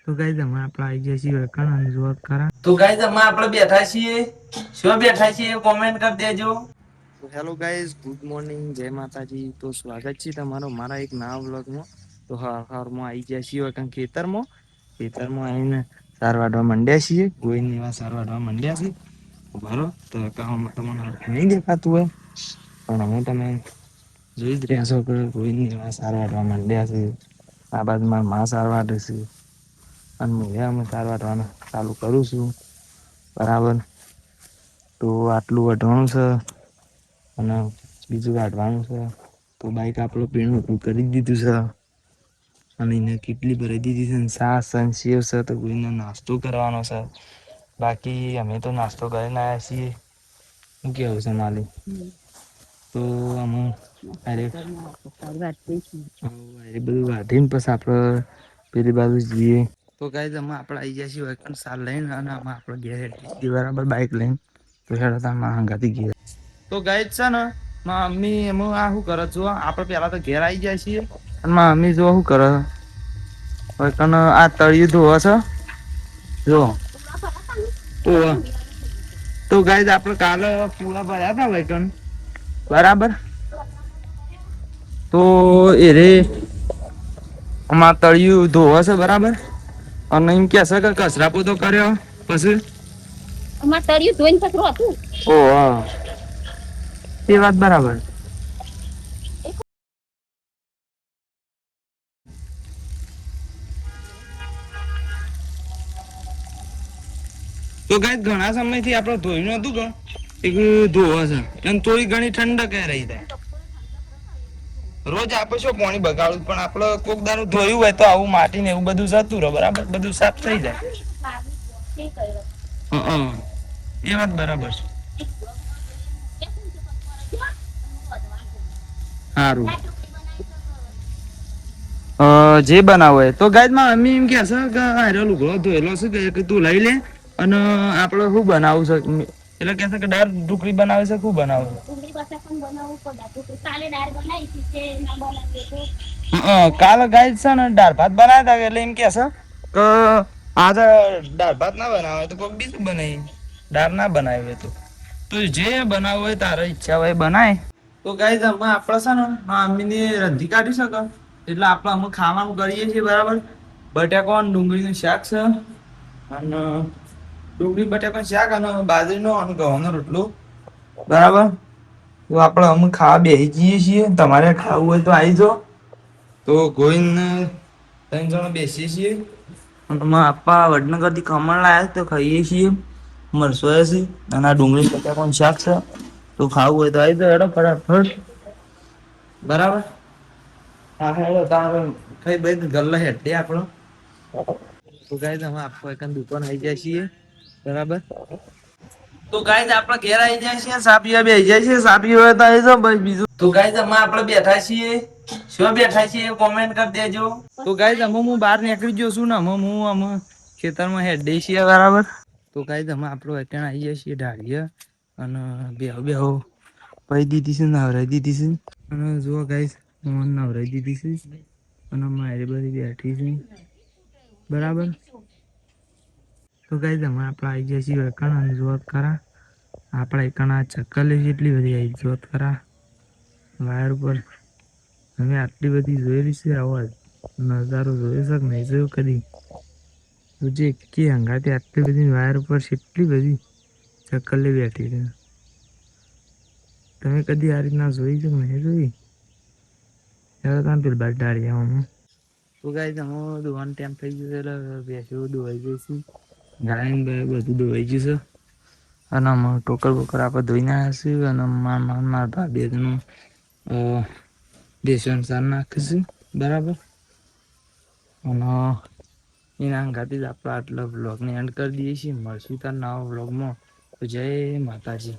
તો ગાઈઝ અમે આપણે આવી ગયા છીએ વેકણ જોત કરા તો ગાઈઝ અમે આપણે બેઠા છીએ શું બેઠા છીએ કોમેન્ટ કરી દેજો. હેલો ગાઈઝ, ગુડ મોર્નિંગ, જય માતાજી. તો સ્વાગત છે તમારો મારા એક નવા વ્લોગમાં. તો હારમાં આવી ગયા છીએ ખેતરમાં આવીને સાર વાટવા માંડ્યા છીએ. ગોવિંદની એવા સાર વાટવા માંડ્યા છીએ. બરો તો તમને નહીં દેખાતું હોય પણ હું તમે જોઈ જ રહ્યા છો કે ગોવિંદની એવા સાર વાટવા માંડ્યા છે. આ બાજુમાં માં સાર વાટે છે અને હું સાર વાટવાનું ચાલુ કરું છું. બરાબર, તો આટલું વઢવાનું છે અને બીજું કાઢવાનું છે. તો બાઈક આપણું પીણું કરી દીધું છે અને એને કેટલી ભરાઈ દીધી છે. સાસ સેવ છે તો કોઈને નાસ્તો કરવાનો છે. બાકી અમે તો નાસ્તો કરીને આવ્યા છીએ. શું કેવું છે માલિક? તો અમે બધું વાઢીને પછી આપણે પેલી બાજુ જઈએ. તો ગાઈઝ અમે આપણે આવી ગયા છીએ સાર લઈને અને અમે આપણે ઘેર બરાબર બાઈક લઈને. તો હેડો તાણ હંગાથી ઘેર. તો ગાઈઝ છે ને મારા મમ્મી એમાં આ શું કરે છું, આપણે પેલા તો ઘેર આવી જાય છીએ અને મારા મમ્મી જો શું કરે આ તળિયું ધોવે છે જો. તો ગાઈઝ આપણે કાલે પૂળા ભર્યા હતા વૈકણ બરાબર. તો એ રે આમાં તળિયું ધોવે છે બરાબર અને એમ કે છે કે કચરા પોતો કર્યો પછી અમાર તળિયું ધોઈને કચરું હતું. ઓહ, એ વાત બરાબર. તો ગાઈઝ ઘણા સમયથી આપણે ધોયું નતું કે એક ધોવે છે અને થોડી ઘણી ઠંડક રહી જાય. રોજ આપણે શું પાણી બગાડવું, પણ આપણે કોક દારૂ ધોયું હોય તો આવું માટી ને એવું બધું જતું રહે બરાબર, બધું સાફ થઈ જાય. એ વાત બરાબર છે. સારું, જે બનાવો હોય તો ગાઈઝ માં મમ્મી એમ કે છે કે હારો લુગડો ધોયેલો છે કે તું લઈ લે અને આપણે શું બનાવું છે એટલે કે છે કે દાળ ઢોકળી બનાવે છે. શું બનાવે છે? કાલે ગાઈઝ છે ને દાળ ભાત બનાવ્યા હતા એટલે એમ કે છે કે આજે દાળ ભાત ના બનાવે તો કોઈક બીજું બનાવી. દાળ ના બનાવી તો જે બનાવવું હોય તારે ઈચ્છા હોય બનાય. તો ગાઈઝ અમે આપણે છે ને મમ્મીની રંધી કાઢી શકે એટલે આપણે અમે ખાવાનું કરીએ છીએ બરાબર. બટાકા અને ડુંગળીનું શાક છે અને ડુંગળી બટાકાનું શાક અને બાજરીનો અને ઘઉંનો રોટલો બરાબર. તો આપણે અમે ખાવા બેસી જઈએ છીએ. તમારે ખાવું હોય તો આવી જાઓ. તો ગોવિંદને 3 જણા બેસીએ છીએ અને આપા વડનગરથી ખમણ લાવ્યા તો ખાઈએ છીએ. મરસો છે અને આ ડુંગળી બટાકાનું શાક છે. તો ખાવું હોય તો આવી જાઓ હેડો ફટાફટ બરાબર. હા હેડો તારે કઈ ભાઈ ગલ્લા હેઠી આપણો. તો ગાઈઝ અમે આપકો એક દુકાન આવી જાય છીએ બરાબર. તો ગાઈઝ આપણે ઘેર આવી જાય છીએ, ચા પીવા બેસી જાય છીએ. ચા પીવા હોય તો આવી જાઓ ભાઈ. બીજું તો ગાઈઝ અમે આપણે બેઠા છીએ શું બેઠા છીએ કોમેન્ટ કરી દેજો. તો ગાઈઝ અમે હું બહાર નીકળી ગયો છું ને અમે ખેતરમાં હેડે છીએ બરાબર. તો ગાઈઝ અમે આપણો અત્યારે આવી જાય છીએ ઢાળીએ અને બેહો પહી દીધી છે નવરાઈ દીધી છે અને જુઓ ગાઈઝ નવરાઈ દીધી છે અને મારી બધી બેઠી છે બરાબર. તો ગાઈઝ અમે આપણે આવી ગયા છીએ વેકણ જોત ખરા આપણે એકણા ચક્કર જેટલી બધી આવી જોત ખરા વાયર ઉપર. અમે આટલી બધી જોયેલી છે અવાજ નજારો જોયો છે કે નહીં જોયો કદી. જે કે હંગાથી આટલી બધી વાયર ઉપર છે એટલી બધી ચક્કરલી બેઠી છે. તમે કદી આ રીતના જોઈ છે કે નહીં જોઈ? પેલ બટાડી હું તો ગાઈઝ અમે દોવાનો ટાઈમ થઈ ગયો એટલે બેસી દોવાઈ ગઈ છે. ગાય બધું દોવાઈ ગયું છે અને ટોકર બોકર આપણે ધોઈને આવ્યા છીએ અને મારા ભાભીનું બેસન સાર નાખીશું બરાબર. અને એના અંગાથી જ આપણે આટલા વ્લોગને એન્ડ કરી દઈએ છીએ. મળશું તાર નવા વ્લોગમાં. તો જય માતાજી.